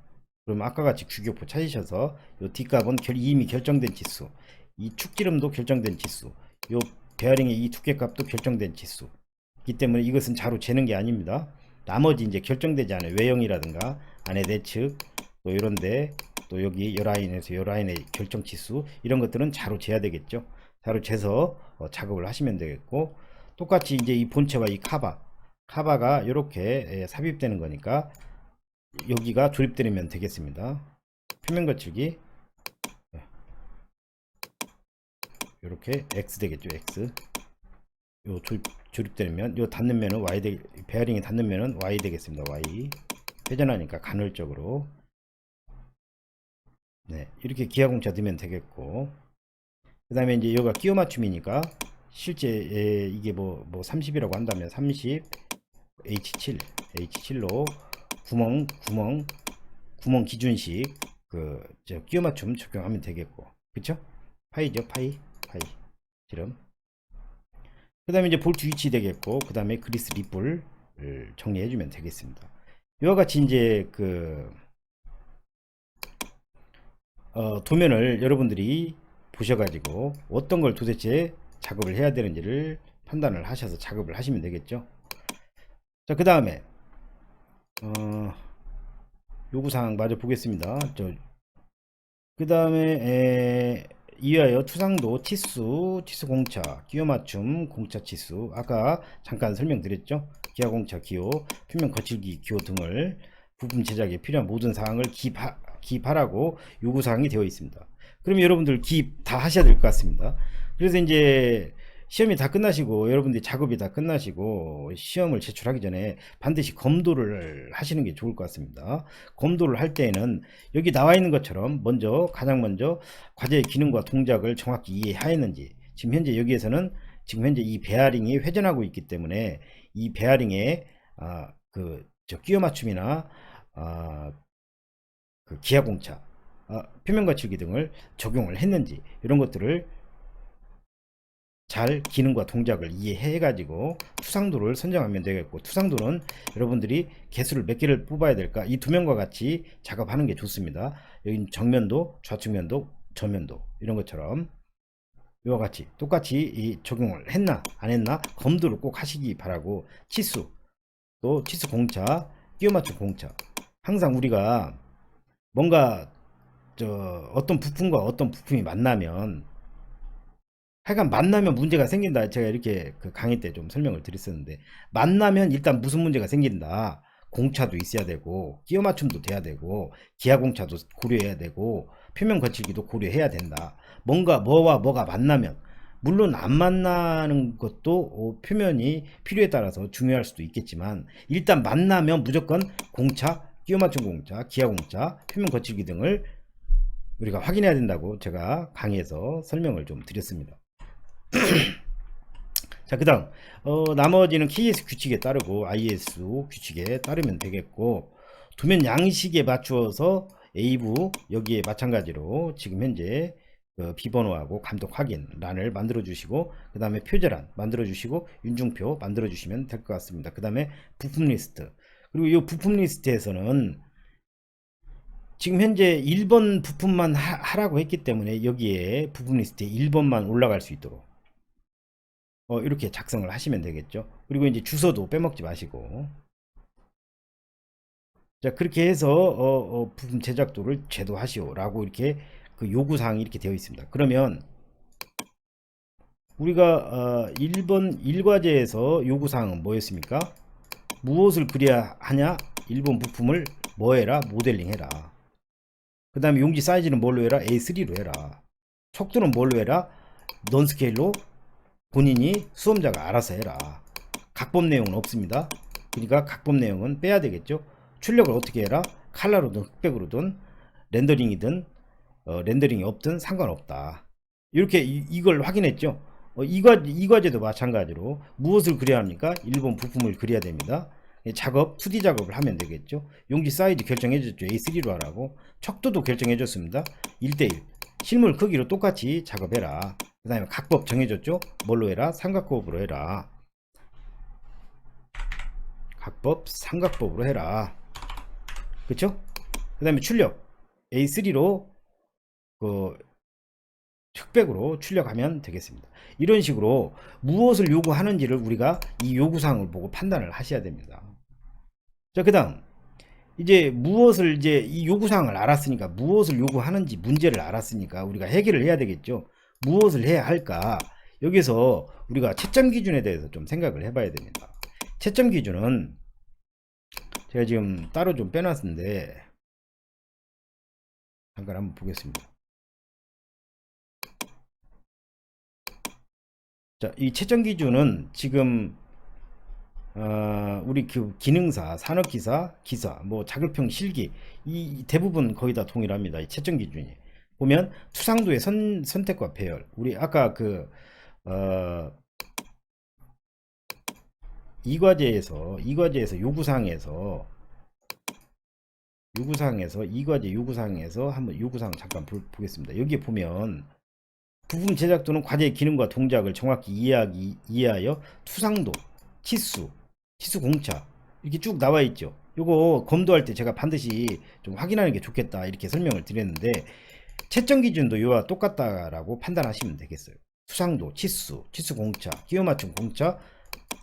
그럼 아까 같이 규격표 찾으셔서 요 D값은 이미 결정된 치수, 이 축지름도 결정된 치수, 요 베어링의 이 두께값도 결정된 치수 이기 때문에 이것은 자로 재는 게 아닙니다. 나머지 이제 결정되지 않은 외형이라든가 안에 내측, 또 이런데 또 여기 요 라인에서 요 라인의 결정 치수, 이런 것들은 자로 재야 되겠죠. 자로 재서 작업을 하시면 되겠고, 똑같이 이제 이 본체와 이 카바가 이렇게 삽입되는 거니까 여기가 조립되면 되겠습니다. 표면 거칠기 이렇게 X 되겠죠. X. 요 조립되는 면, 요 닿는 면은 Y 베어링이 닿는 면은 Y 되겠습니다. Y. 회전하니까 간헐적으로. 네, 이렇게 기하공차 넣으면 되겠고, 그 다음에 이제 여기가 끼워 맞춤이니까 실제 이게 뭐 30이라고 한다면 30 H7로 구멍 기준식 끼워 맞춤 적용하면 되겠고, 그쵸? 파이죠. 파이 지름. 그 다음에 이제 볼트 위치 되겠고, 그 다음에 그리스 립을 정리해 주면 되겠습니다. 이와 같이 이제 그 도면을 여러분들이 보셔가지고 어떤 걸 도대체 작업을 해야 되는지를 판단을 하셔서 작업을 하시면 되겠죠. 자, 그 다음에 요구사항 마저 보겠습니다. 그 다음에 이하여 투상도, 치수 공차, 끼워 맞춤, 공차 치수, 아까 잠깐 설명드렸죠. 기하 공차 기호, 표면 거칠기 기호 등을 부품 제작에 필요한 모든 사항을 기입하라고 요구사항이 되어 있습니다. 그러면 여러분들 기입 다 하셔야 될 것 같습니다. 그래서 이제 시험이 다 끝나시고, 여러분들이 작업이 다 끝나시고 시험을 제출하기 전에 반드시 검도를 하시는 게 좋을 것 같습니다. 검도를 할 때에는 여기 나와 있는 것처럼 가장 먼저 과제의 기능과 동작을 정확히 이해하였는지, 지금 현재 여기에서는 지금 현재 이 베어링이 회전하고 있기 때문에 이 베어링에 끼워 맞춤이나 그 기하 공차, 표면 거칠기 등을 적용을 했는지, 이런 것들을 잘 기능과 동작을 이해해 가지고 투상도를 선정하면 되겠고, 투상도는 여러분들이 개수를 몇 개를 뽑아야 될까, 이 두 면과 같이 작업하는 게 좋습니다. 여기 정면도, 좌측면도, 저면도, 이런 것처럼 이와 같이 똑같이 적용을 했나 안 했나 검도를 꼭 하시기 바라고, 치수, 또 치수 공차, 끼워 맞춤 공차, 항상 우리가 뭔가 어떤 부품과 어떤 부품이 만나면, 하여간 만나면 문제가 생긴다, 제가 이렇게 그 강의 때 좀 설명을 드렸었는데, 만나면 일단 무슨 문제가 생긴다, 공차도 있어야 되고, 끼워 맞춤도 돼야 되고, 기하 공차도 고려해야 되고, 표면 거칠기도 고려해야 된다. 뭔가 뭐와 뭐가 만나면, 물론 안 만나는 것도 표면이 필요에 따라서 중요할 수도 있겠지만, 일단 만나면 무조건 공차, 끼워 맞춤 공차, 기하 공차, 표면 거칠기 등을 우리가 확인해야 된다고 제가 강의에서 설명을 좀 드렸습니다. 자, 그 다음 나머지는 KS 규칙에 따르고 ISO 규칙에 따르면 되겠고, 도면 양식에 맞추어서 A부 여기에 마찬가지로 지금 현재 비번호하고 감독 확인 란을 만들어 주시고, 그 다음에 표제란 만들어 주시고, 윤중표 만들어 주시면 될 것 같습니다. 그 다음에 부품 리스트, 그리고 이 부품 리스트에서는 지금 현재 1번 부품만 하라고 했기 때문에 여기에 부품 리스트에 1번만 올라갈 수 있도록 이렇게 작성을 하시면 되겠죠. 그리고 이제 주소도 빼먹지 마시고, 자, 그렇게 해서 부품 제작도를 제도하시오 라고 이렇게 그 요구사항이 이렇게 되어 있습니다. 그러면 우리가 1번 1과제에서 요구사항은 뭐였습니까? 무엇을 그려야 하냐? 1번 부품을 뭐 해라? 모델링 해라. 그 다음에 용지 사이즈는 뭘로 해라? A3로 해라. 척도는 뭘로 해라? 넌스케일로 본인이 수험자가 알아서 해라. 각법 내용은 없습니다. 그러니까 각법 내용은 빼야 되겠죠. 출력을 어떻게 해라? 칼라로든 흑백으로든 렌더링이든 렌더링이 없든 상관없다. 이렇게 이걸 확인했죠. 이 과제도 마찬가지로 무엇을 그려야 합니까? 1번 부품을 그려야 됩니다. 작업, 2D 작업을 하면 되겠죠. 용지 사이즈 결정해줬죠. A3로 하라고. 척도도 결정해줬습니다. 1대1 실물 크기로 똑같이 작업해라. 그 다음에 각법 정해줬죠. 뭘로 해라? 삼각법으로 해라. 각법 삼각법으로 해라. 그쵸? 그 다음에 출력 A3로 흑백으로 출력하면 되겠습니다. 이런 식으로 무엇을 요구하는지를 우리가 이 요구사항을 보고 판단을 하셔야 됩니다. 자, 그 다음 이제 무엇을, 이제 이 요구사항을 알았으니까, 무엇을 요구하는지 문제를 알았으니까 우리가 해결을 해야 되겠죠. 무엇을 해야 할까? 여기서 우리가 채점 기준에 대해서 좀 생각을 해봐야 됩니다. 채점 기준은 제가 지금 따로 좀 빼놨는데 잠깐 한번 보겠습니다. 자, 이 채점 기준은 지금 우리 그 기능사, 산업기사, 기사, 뭐 자격평 실기, 이 대부분 거의 다 동일합니다. 이 채점 기준이 보면 투상도의 선택과 배열, 우리 아까 그 이 과제에서 요구사항에서 이 과제 요구사항에서 한번 요구사항 잠깐 보겠습니다. 여기에 보면 부품 제작 또는 과제의 기능과 동작을 정확히 이해하여 투상도, 치수, 치수 공차 이렇게 쭉 나와 있죠. 요거 검도할 때 제가 반드시 좀 확인하는 게 좋겠다 이렇게 설명을 드렸는데, 채점 기준도 이와 똑같다라고 판단하시면 되겠어요. 투상도, 치수, 치수 공차, 끼워 맞춤 공차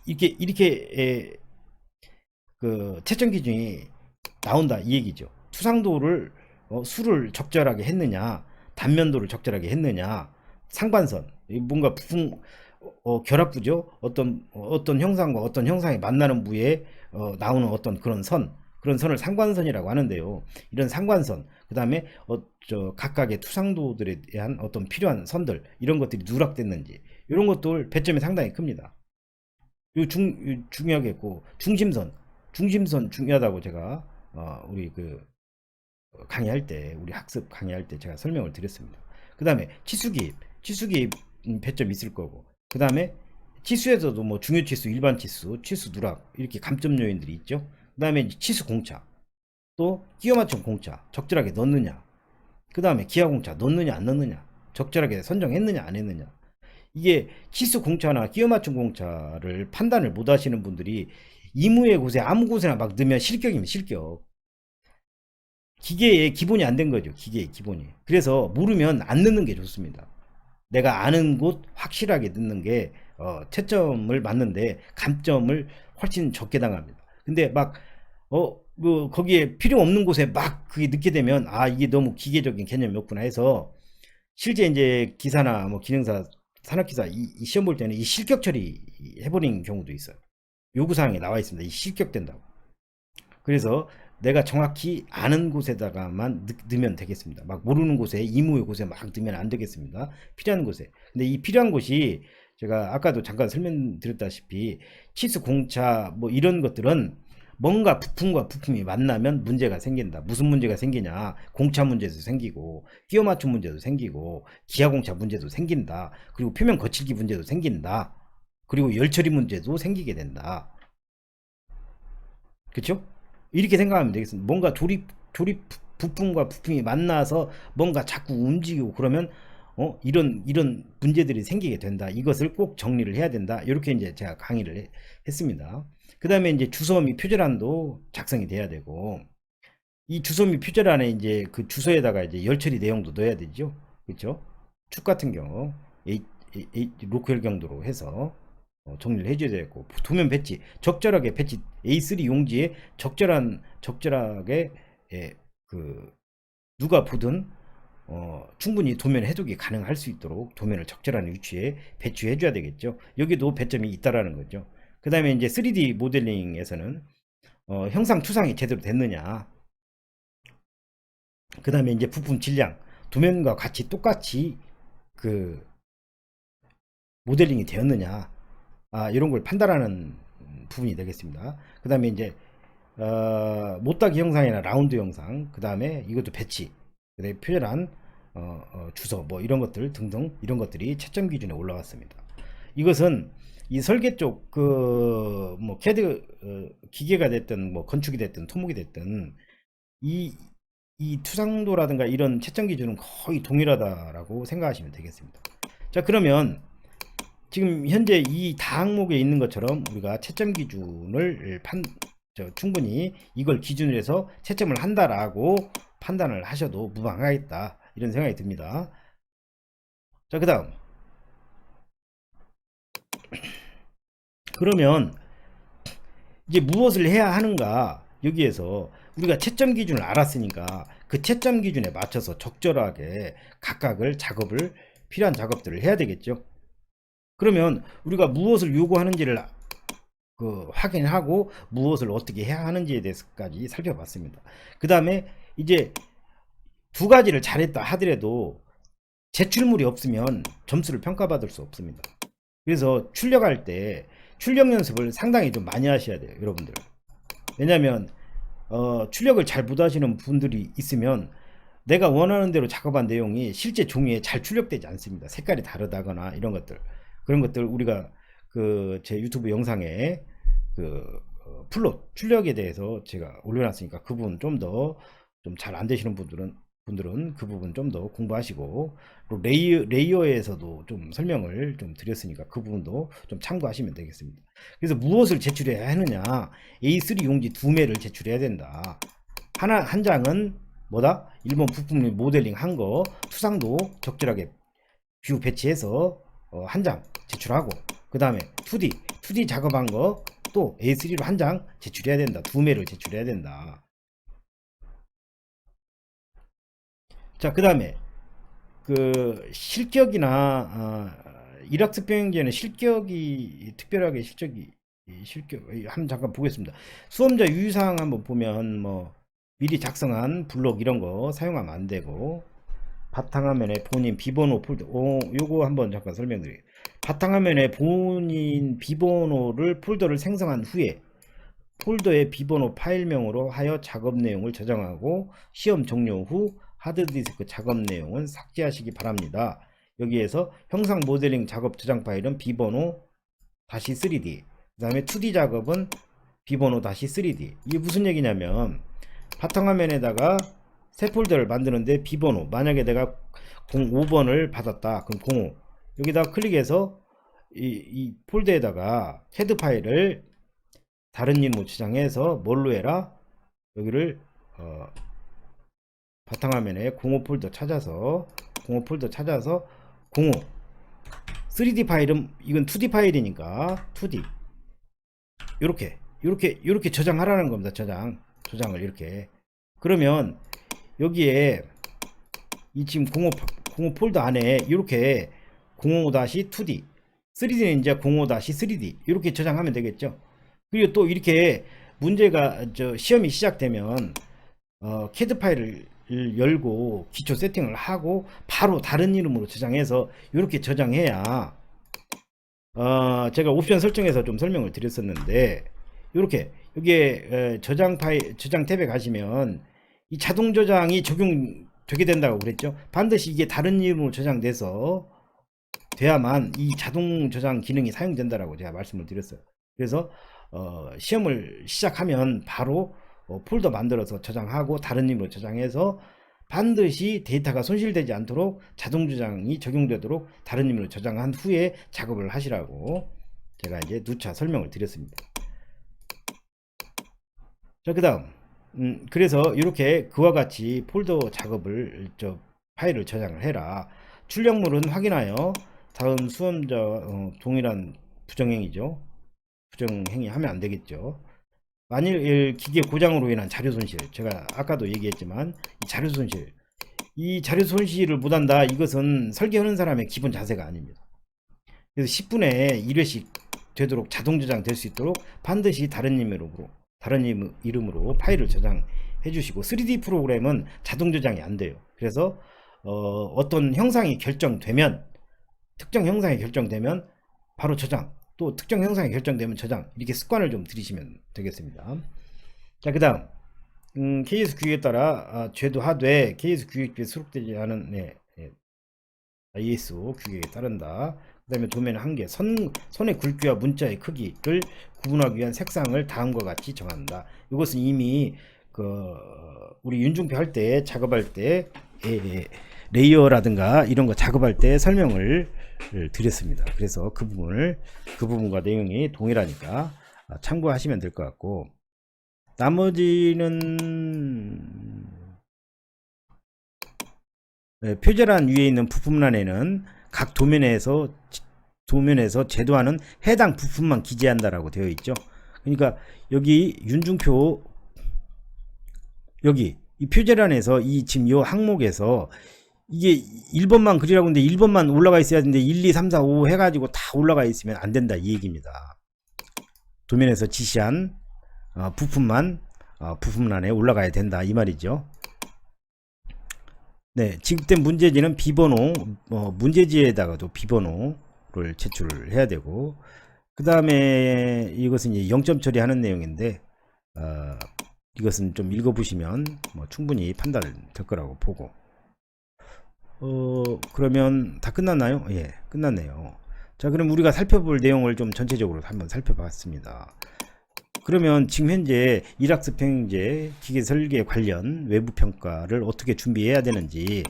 이렇게 그 채점 기준이 나온다 이 얘기죠. 투상도를 수를 적절하게 했느냐, 단면도를 적절하게 했느냐, 상반선 뭔가 부품 결합부죠. 어떤 형상과 어떤 형상이 만나는 부위에 나오는 어떤 그런 선을 상관선이라고 하는데요. 이런 상관선, 그 다음에 각각의 투상도들에 대한 어떤 필요한 선들 이런 것들이 누락됐는지 이런 것들 배점이 상당히 큽니다. 중요하겠고, 중심선 중요하다고 제가 우리 그 강의할 때, 우리 학습 강의할 때 제가 설명을 드렸습니다. 그 다음에 치수기입 배점 있을 거고, 그 다음에 치수에서도 뭐 중요치수, 일반치수, 치수 누락 이렇게 감점 요인들이 있죠. 그 다음에 치수 공차, 또 끼워 맞춤 공차 적절하게 넣느냐, 그 다음에 기하 공차 넣느냐 안 넣느냐, 적절하게 선정했느냐 안 했느냐. 이게 치수 공차나 끼워 맞춤 공차를 판단을 못 하시는 분들이 이무의 곳에 아무 곳에나 막 넣으면 실격이면 실격. 기계의 기본이 안 된 거죠. 기계의 기본이. 그래서 모르면 안 넣는 게 좋습니다. 내가 아는 곳 확실하게 넣는 게 채점을 맞는데 감점을 훨씬 적게 당합니다. 근데 막 거기에 필요 없는 곳에 막 그게 넣게 되면 이게 너무 기계적인 개념이었구나 해서, 실제 이제 기사나 뭐 기능사, 산업기사 이 시험 볼 때는 이 실격 처리 해버리는 경우도 있어요. 요구사항에 나와 있습니다. 이 실격된다고. 그래서 내가 정확히 아는 곳에다가만 넣으면 되겠습니다. 막 모르는 곳에, 이무의 곳에 막 넣으면 안 되겠습니다. 필요한 곳에. 근데 이 필요한 곳이 제가 아까도 잠깐 설명드렸다시피 치수 공차 뭐 이런 것들은 뭔가 부품과 부품이 만나면 문제가 생긴다. 무슨 문제가 생기냐? 공차 문제도 생기고, 끼워 맞춤 문제도 생기고, 기하 공차 문제도 생긴다. 그리고 표면 거칠기 문제도 생긴다. 그리고 열 처리 문제도 생기게 된다. 그렇죠? 이렇게 생각하면 되겠습니다. 뭔가 조립 부품과 부품이 만나서 뭔가 자꾸 움직이고 그러면 이런 문제들이 생기게 된다. 이것을 꼭 정리를 해야 된다. 이렇게 이제 제가 강의를 했습니다. 그 다음에 이제 주소 및 표절안도 작성이 돼야 되고, 이 주소 및 표절안에 이제 그 주소에다가 이제 열처리 내용도 넣어야 되죠. 그렇죠? 축 같은 경우 로컬 경도로 해서 정리를 해줘야 되고, 도면 배치 적절하게 배치, A3 용지에 적절하게 그 누가 보든 충분히 도면 해독이 가능할 수 있도록 도면을 적절한 위치에 배치해 줘야 되겠죠. 여기도 배점이 있다라는 거죠. 그 다음에 이제 3D 모델링에서는 형상 투상이 제대로 됐느냐, 그 다음에 이제 부품 질량, 도면과 같이 똑같이 그 모델링이 되었느냐, 이런 걸 판단하는 부분이 되겠습니다. 그 다음에 이제 못따기 형상이나 라운드 형상, 그 다음에 이것도 배치, 그 다음에 표절한 주소 뭐 이런 것들 등등, 이런 것들이 채점 기준에 올라왔습니다. 이것은 이 설계 쪽 그 뭐 캐드 기계가 됐든 뭐 건축이 됐든 토목이 됐든 이 투상도라든가 이런 채점 기준은 거의 동일하다라고 생각하시면 되겠습니다. 자, 그러면 지금 현재 이 다항목에 있는 것처럼 우리가 채점 기준을 충분히 이걸 기준으로 해서 채점을 한다라고 판단을 하셔도 무방하겠다, 이런 생각이 듭니다. 자, 그 다음, 그러면 이제 무엇을 해야 하는가. 여기에서 우리가 채점 기준을 알았으니까 그 채점 기준에 맞춰서 적절하게 각각을 필요한 작업들을 해야 되겠죠. 그러면 우리가 무엇을 요구하는지를 확인하고 무엇을 어떻게 해야 하는지에 대해서까지 살펴봤습니다. 그 다음에 이제 두 가지를 잘했다 하더라도 제출물이 없으면 점수를 평가받을 수 없습니다. 그래서 출력할 때 출력 연습을 상당히 좀 많이 하셔야 돼요, 여러분들. 왜냐면 출력을 잘 못하시는 분들이 있으면 내가 원하는 대로 작업한 내용이 실제 종이에 잘 출력되지 않습니다. 색깔이 다르다거나 이런 것들, 그런 것들 우리가 제 유튜브 영상에 플롯 출력에 대해서 제가 올려놨으니까 그 부분 좀 더 좀 잘 안 되시는 분들은 분들은 그 부분 좀 더 공부하시고, 또 레이어에서도 좀 설명을 좀 드렸으니까 그 부분도 좀 참고하시면 되겠습니다. 그래서 무엇을 제출해야 하느냐, A3 용지 2매를 제출해야 된다. 한 장은 뭐다? 일본 부품 모델링 한 거 투상도 적절하게 뷰 배치해서 한 장 제출하고, 그 다음에 2D 작업한 거 또 A3로 한 장 제출해야 된다. 2매를 제출해야 된다. 자, 그 다음에 그 실격이나 일학습 병행제는 실격이 특별하게 실격 한번 잠깐 보겠습니다. 수험자 유의사항 한번 보면 뭐 미리 작성한 블록 이런 거 사용하면 안 되고, 바탕화면에 본인 비번호 폴더, 요거 한번 잠깐 설명드릴게요. 바탕화면에 본인 비번호를 폴더를 생성한 후에 폴더의 비번호 파일명으로 하여 작업 내용을 저장하고, 시험 종료 후 하드디스크 작업 내용은 삭제하시기 바랍니다. 여기에서 형상 모델링 작업 저장 파일은 비번호 다시 3D, 그 다음에 2D 작업은 비번호 다시 3D. 이게 무슨 얘기냐면, 바탕화면에다가 새 폴더를 만드는데 비번호, 만약에 내가 05번을 받았다, 그럼 05 여기다 클릭해서 이 폴더에다가 헤드 파일을 다른 이름으로 저장해서 뭘로 해라, 여기를 바탕화면에 05 폴더 찾아서 05 3D 파일은 이건 2D 파일이니까 2D 이렇게 저장하라는 겁니다. 저장을 이렇게. 그러면 여기에 이 지금 05 폴더 안에 이렇게 05-2D 3D는 이제 05-3D 이렇게 저장하면 되겠죠. 그리고 또 이렇게 문제가 시험이 시작되면 캐드 파일을 열고 기초 세팅을 하고 바로 다른 이름으로 저장해서 이렇게 저장해야, 제가 옵션 설정에서 좀 설명을 드렸었는데, 이렇게 여기에 저장 탭에 가시면 이 자동 저장이 적용되게 된다고 그랬죠. 반드시 이게 다른 이름으로 저장돼서 돼야만 이 자동 저장 기능이 사용된다라고 제가 말씀을 드렸어요. 그래서 시험을 시작하면 바로 폴더 만들어서 저장하고 다른 이름으로 저장해서 반드시 데이터가 손실되지 않도록 자동 저장이 적용되도록 다른 이름으로 저장한 후에 작업을 하시라고 제가 이제 누차 설명을 드렸습니다. 자, 그 다음 그래서 이렇게 그와 같이 폴더 작업을 파일을 저장을 해라. 출력물은 확인하여 다음 수험자 동일한 부정행위죠. 부정행위 하면 안 되겠죠. 만일 기계 고장으로 인한 자료 손실, 제가 아까도 얘기했지만 이 자료 손실을 못한다, 이것은 설계하는 사람의 기본 자세가 아닙니다. 그래서 10분에 1회씩 되도록 자동 저장 될 수 있도록 반드시 다른 이름으로 파일을 저장해 주시고, 3D 프로그램은 자동 저장이 안 돼요. 그래서 어떤 형상이 결정되면, 특정 형상이 결정되면 바로 저장, 또 특정 형상이 결정되면 저장, 이렇게 습관을 좀 들이시면 되겠습니다. 자, 그 다음 KS 규격에 따라 제도하되 KS 규격에 수록되지 않은 ISO 규격에 따른다. 그 다음에 도면의 한계, 선의 굵기와 문자의 크기를 구분하기 위한 색상을 다음과 같이 정한다. 이것은 이미 우리 윤중표 할 때, 작업할 때 레이어라든가 이런 거 작업할 때 설명을 드렸습니다. 그래서 그 부분과 내용이 동일하니까 참고하시면 될 것 같고, 나머지는 표제란 위에 있는 부품란에는 각 도면에서 제도하는 해당 부품만 기재한다라고 되어 있죠. 그러니까 여기 윤중표, 여기 이 표제란에서 지금 이 항목에서 이게 1번만 그리라고 하는데 1번만 올라가 있어야 되는데 1, 2, 3, 4, 5 해가지고 다 올라가 있으면 안 된다, 이 얘기입니다. 도면에서 지시한 부품만 부품란에 올라가야 된다, 이 말이죠. 네, 지급된 문제지는 비번호, 문제지에다가도 비번호를 제출을 해야 되고, 그 다음에 이것은 이제 0점 처리하는 내용인데, 이것은 좀 읽어보시면 충분히 판단될 거라고 보고, 그러면 다 끝났나요? 예, 끝났네요. 자, 그럼 우리가 살펴볼 내용을 좀 전체적으로 한번 살펴봤습니다. 그러면 지금 현재 일학습 평형제 기계 설계 관련 외부 평가를 어떻게 준비해야 되는지,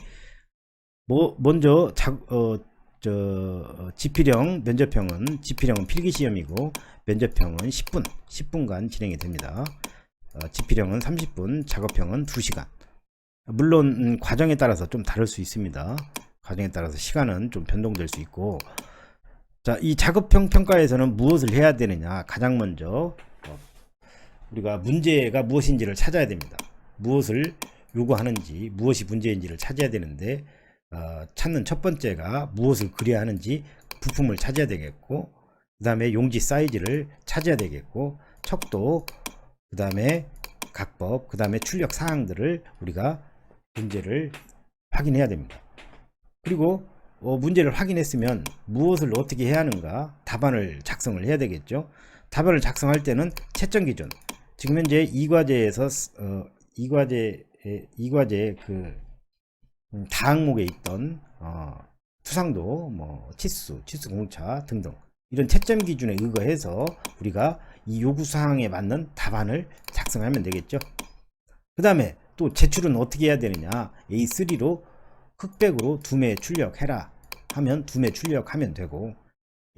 먼저 지필형 면접형은 지필형은 필기 시험이고 면접형은 10분간 진행이 됩니다. 지필형은 30분, 작업형은 2시간. 물론 과정에 따라서 좀 다를 수 있습니다. 과정에 따라서 시간은 좀 변동될 수 있고, 자, 이 작업형 평가에서는 무엇을 해야 되느냐? 가장 먼저 우리가 문제가 무엇인지를 찾아야 됩니다. 무엇을 요구하는지, 무엇이 문제인지를 찾아야 되는데, 찾는 첫 번째가 무엇을 그려야 하는지 부품을 찾아야 되겠고, 그 다음에 용지 사이즈를 찾아야 되겠고, 척도, 그 다음에 각법, 그 다음에 출력 사항들을 우리가 문제를 확인해야 됩니다. 그리고 문제를 확인했으면 무엇을 어떻게 해야 하는가, 답안을 작성을 해야 되겠죠. 답안을 작성할 때는 채점 기준, 지금 현재 이과제에서 이과제 그 다항목에 있던 투상도, 뭐 치수 공차 등등 이런 채점 기준에 의거해서 우리가 이 요구 사항에 맞는 답안을 작성하면 되겠죠. 그 다음에 또 제출은 어떻게 해야 되느냐, A3로 흑백으로 2매 출력해라 하면 2매 출력하면 되고,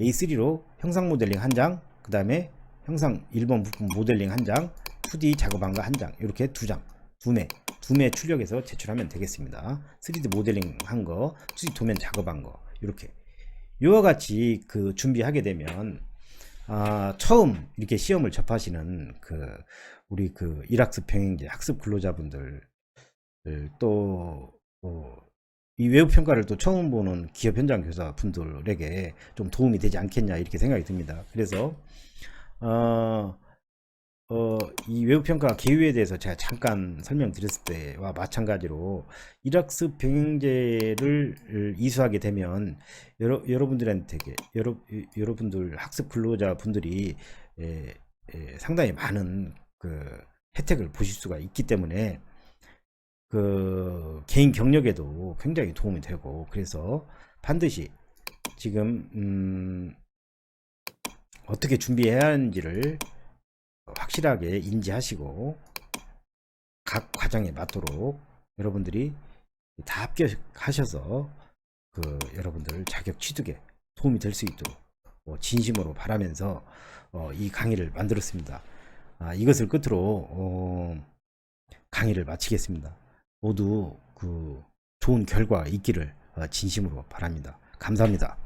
A3로 형상 모델링 1장, 그 다음에 형상 1번 부품 모델링 1장, 2D 작업한 거 1장, 이렇게 2장, 2매 출력해서 제출하면 되겠습니다. 3D 모델링 한 거, 2D 도면 작업한 거, 이렇게 이와 같이 그 준비하게 되면 처음 이렇게 시험을 접하시는 우리 일학습 평형제 학습 근로자분들, 또 이 외부 평가를 또 처음 보는 기업 현장 교사 분들에게 좀 도움이 되지 않겠냐, 이렇게 생각이 듭니다. 그래서 이 외부 평가 개요에 대해서 제가 잠깐 설명드렸을 때와 마찬가지로 일학습 평형제를 이수하게 되면 여러분들한테 여러분들 학습 근로자 분들이 상당히 많은 혜택을 보실 수가 있기 때문에 개인 경력에도 굉장히 도움이 되고, 그래서 반드시 지금 어떻게 준비해야 하는지를 확실하게 인지하시고 각 과정에 맞도록 여러분들이 다 합격하셔서 여러분들 자격 취득에 도움이 될 수 있도록 진심으로 바라면서 이 강의를 만들었습니다. 이것을 끝으로 강의를 마치겠습니다. 모두 좋은 결과 있기를 진심으로 바랍니다. 감사합니다.